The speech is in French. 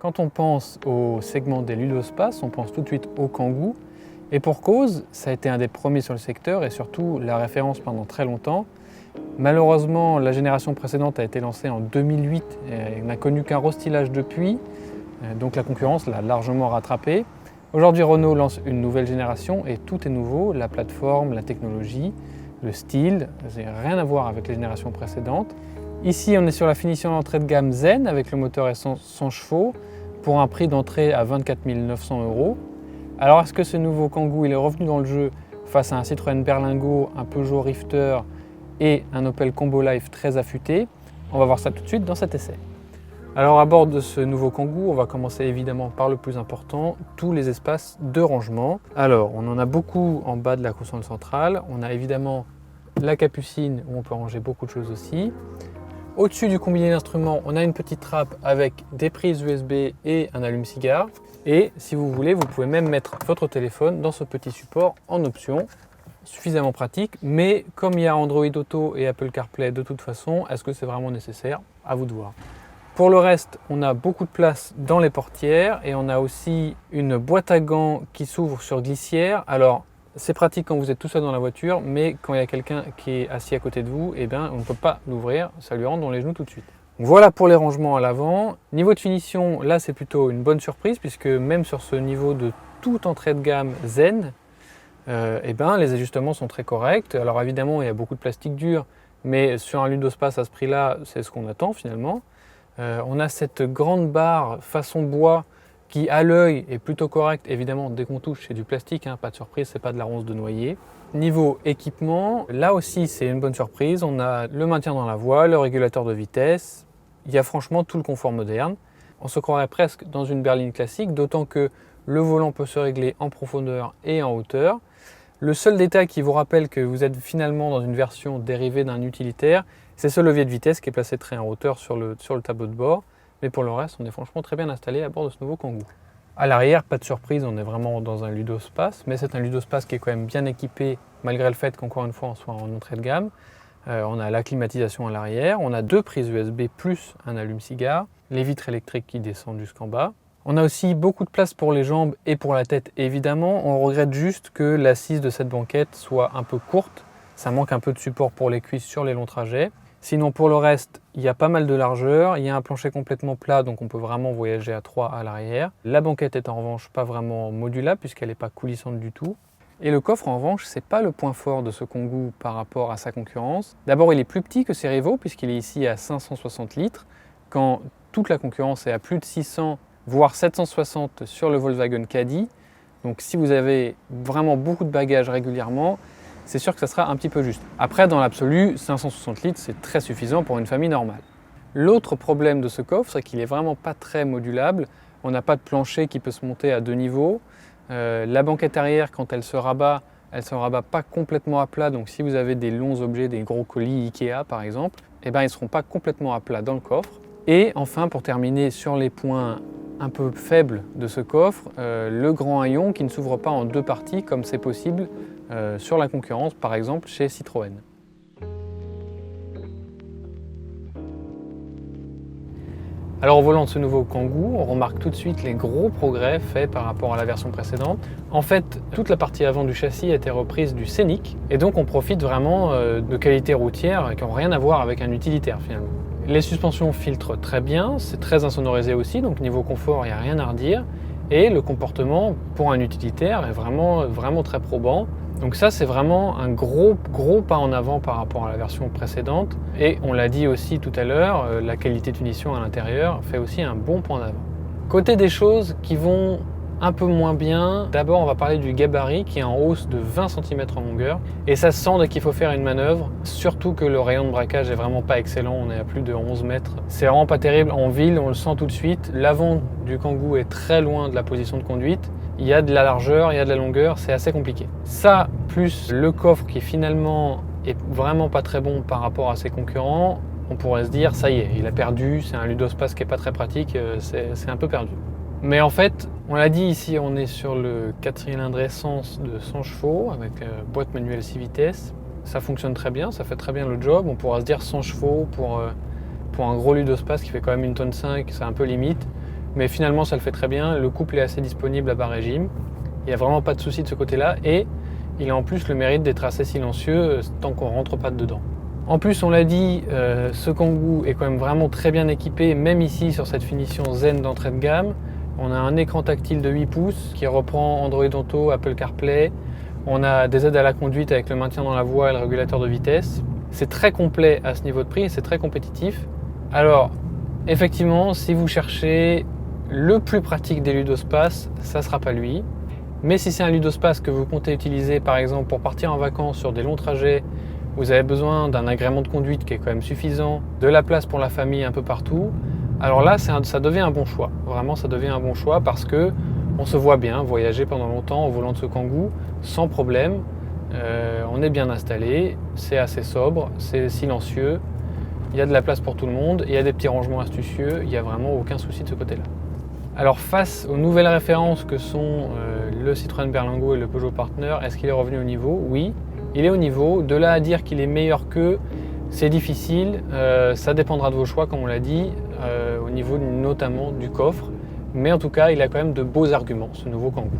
Quand on pense au segment des ludospaces, on pense tout de suite au Kangoo. Et pour cause, ça a été un des premiers sur le secteur et surtout la référence pendant très longtemps. Malheureusement, la génération précédente a été lancée en 2008 et n'a connu qu'un restylage depuis, donc la concurrence l'a largement rattrapé. Aujourd'hui, Renault lance une nouvelle génération et tout est nouveau, la plateforme, la technologie, le style, ça n'a rien à voir avec les générations précédentes. Ici, on est sur la finition d'entrée de gamme Zen avec le moteur essence 100 chevaux pour un prix d'entrée à 24 900 €. Alors, est-ce que ce nouveau Kangoo il est revenu dans le jeu face à un Citroën Berlingo, un Peugeot Rifter et un Opel Combo Life très affûté? On va voir ça tout de suite dans cet essai. Alors à bord de ce nouveau Kangoo, on va commencer évidemment par le plus important, tous les espaces de rangement. Alors on en a beaucoup en bas de la console centrale, on a évidemment la capucine où on peut ranger beaucoup de choses aussi. Au-dessus du combiné d'instruments, on a une petite trappe avec des prises USB et un allume-cigare. Et si vous voulez, vous pouvez même mettre votre téléphone dans ce petit support en option. Suffisamment pratique, mais comme il y a Android Auto et Apple CarPlay de toute façon, est-ce que c'est vraiment nécessaire? À vous de voir. Pour le reste, on a beaucoup de place dans les portières et on a aussi une boîte à gants qui s'ouvre sur glissière. Alors, c'est pratique quand vous êtes tout seul dans la voiture, mais quand il y a quelqu'un qui est assis à côté de vous, eh bien, on ne peut pas l'ouvrir, ça lui rentre dans les genoux tout de suite. Voilà pour les rangements à l'avant. Niveau de finition, là c'est plutôt une bonne surprise puisque même sur ce niveau de toute entrée de gamme Zen, eh ben, les ajustements sont très corrects. Alors évidemment, il y a beaucoup de plastique dur, mais sur un ludospace à ce prix-là, c'est ce qu'on attend finalement. On a cette grande barre façon bois qui à l'œil est plutôt correcte. Évidemment, dès qu'on touche, c'est du plastique, hein, pas de surprise, c'est pas de la ronce de noyer. Niveau équipement, là aussi c'est une bonne surprise. On a le maintien dans la voie, le régulateur de vitesse. Il y a franchement tout le confort moderne. On se croirait presque dans une berline classique, d'autant que le volant peut se régler en profondeur et en hauteur. Le seul détail qui vous rappelle que vous êtes finalement dans une version dérivée d'un utilitaire, c'est ce levier de vitesse qui est placé très en hauteur sur le tableau de bord. Mais pour le reste, on est franchement très bien installé à bord de ce nouveau Kangoo. À l'arrière, pas de surprise, on est vraiment dans un ludospace, mais c'est un ludospace qui est quand même bien équipé, malgré le fait qu'encore une fois, on soit en entrée de gamme. On a la climatisation à l'arrière, on a 2 prises USB plus un allume-cigare, les vitres électriques qui descendent jusqu'en bas. On a aussi beaucoup de place pour les jambes et pour la tête évidemment. On regrette juste que l'assise de cette banquette soit un peu courte. Ça manque un peu de support pour les cuisses sur les longs trajets. Sinon pour le reste, il y a pas mal de largeur. Il y a un plancher complètement plat donc on peut vraiment voyager à 3 à l'arrière. La banquette est en revanche pas vraiment modulable puisqu'elle n'est pas coulissante du tout. Et le coffre en revanche, c'est pas le point fort de ce Kangoo par rapport à sa concurrence. D'abord il est plus petit que ses rivaux puisqu'il est ici à 560 litres quand toute la concurrence est à plus de 600 voire 760 sur le Volkswagen Caddy. Donc si vous avez vraiment beaucoup de bagages régulièrement, c'est sûr que ça sera un petit peu juste. Après, dans l'absolu, 560 litres, c'est très suffisant pour une famille normale. L'autre problème de ce coffre, c'est qu'il n'est vraiment pas très modulable. On n'a pas de plancher qui peut se monter à 2 niveaux. La banquette arrière, quand elle se rabat pas complètement à plat. Donc si vous avez des longs objets, des gros colis Ikea par exemple, eh ben, ils ne seront pas complètement à plat dans le coffre. Et enfin, pour terminer sur les points un peu faible de ce coffre, le grand haillon qui ne s'ouvre pas en 2 parties comme c'est possible sur la concurrence, par exemple chez Citroën. Alors au volant de ce nouveau Kangoo, on remarque tout de suite les gros progrès faits par rapport à la version précédente. En fait, toute la partie avant du châssis a été reprise du Scénic et donc on profite vraiment de qualités routières qui n'ont rien à voir avec un utilitaire finalement. Les suspensions filtrent très bien, c'est très insonorisé aussi, donc niveau confort, il n'y a rien à redire. Et le comportement pour un utilitaire est vraiment très probant. Donc ça, c'est vraiment un gros pas en avant par rapport à la version précédente. Et on l'a dit aussi tout à l'heure, la qualité de finition à l'intérieur fait aussi un bon point d'avant. Côté des choses qui vont un peu moins bien, d'abord on va parler du gabarit qui est en hausse de 20 cm en longueur. Et ça se sent dès qu'il faut faire une manœuvre, surtout que le rayon de braquage est vraiment pas excellent, on est à plus de 11 mètres. C'est vraiment pas terrible en ville, on le sent tout de suite. L'avant du Kangoo est très loin de la position de conduite. Il y a de la largeur, il y a de la longueur, c'est assez compliqué. Ça, plus le coffre qui finalement est vraiment pas très bon par rapport à ses concurrents, on pourrait se dire, ça y est, il a perdu, c'est un ludospace qui est pas très pratique, c'est un peu perdu. Mais en fait, on l'a dit ici, on est sur le 4 cylindres essence de 100 chevaux avec boîte manuelle 6 vitesses. Ça fonctionne très bien, ça fait très bien le job. On pourra se dire 100 chevaux pour un gros ludospace qui fait quand même 1,5 tonne, c'est un peu limite. mais finalement ça le fait très bien. Le couple est assez disponible à bas régime. Il n'y a vraiment pas de souci de ce côté-là et il a en plus le mérite d'être assez silencieux tant qu'on ne rentre pas dedans. En plus, on l'a dit, ce Kangoo est quand même vraiment très bien équipé, même ici sur cette finition zen d'entrée de gamme. On a un écran tactile de 8 pouces qui reprend Android Auto, Apple CarPlay. On a des aides à la conduite avec le maintien dans la voie et le régulateur de vitesse. C'est très complet à ce niveau de prix et c'est très compétitif. Alors, effectivement, si vous cherchez le plus pratique des Ludospace, ça ne sera pas lui. Mais si c'est un Ludospace que vous comptez utiliser par exemple pour partir en vacances sur des longs trajets, vous avez besoin d'un agrément de conduite qui est quand même suffisant, de la place pour la famille un peu partout, alors là ça devient un bon choix. Vraiment ça devient un bon choix parce que on se voit bien voyager pendant longtemps au volant de ce Kangoo sans problème. On est bien installé, c'est assez sobre, c'est silencieux, il y a de la place pour tout le monde, il y a des petits rangements astucieux, il n'y a vraiment aucun souci de ce côté-là. Alors face aux nouvelles références que sont le Citroën Berlingo et le Peugeot Partner, est-ce qu'il est revenu au niveau? Oui, il est au niveau. De là à dire qu'il est meilleur qu'eux, c'est difficile. Ça dépendra de vos choix, comme on l'a dit, au niveau notamment du coffre. Mais en tout cas, il a quand même de beaux arguments, ce nouveau Kangoo.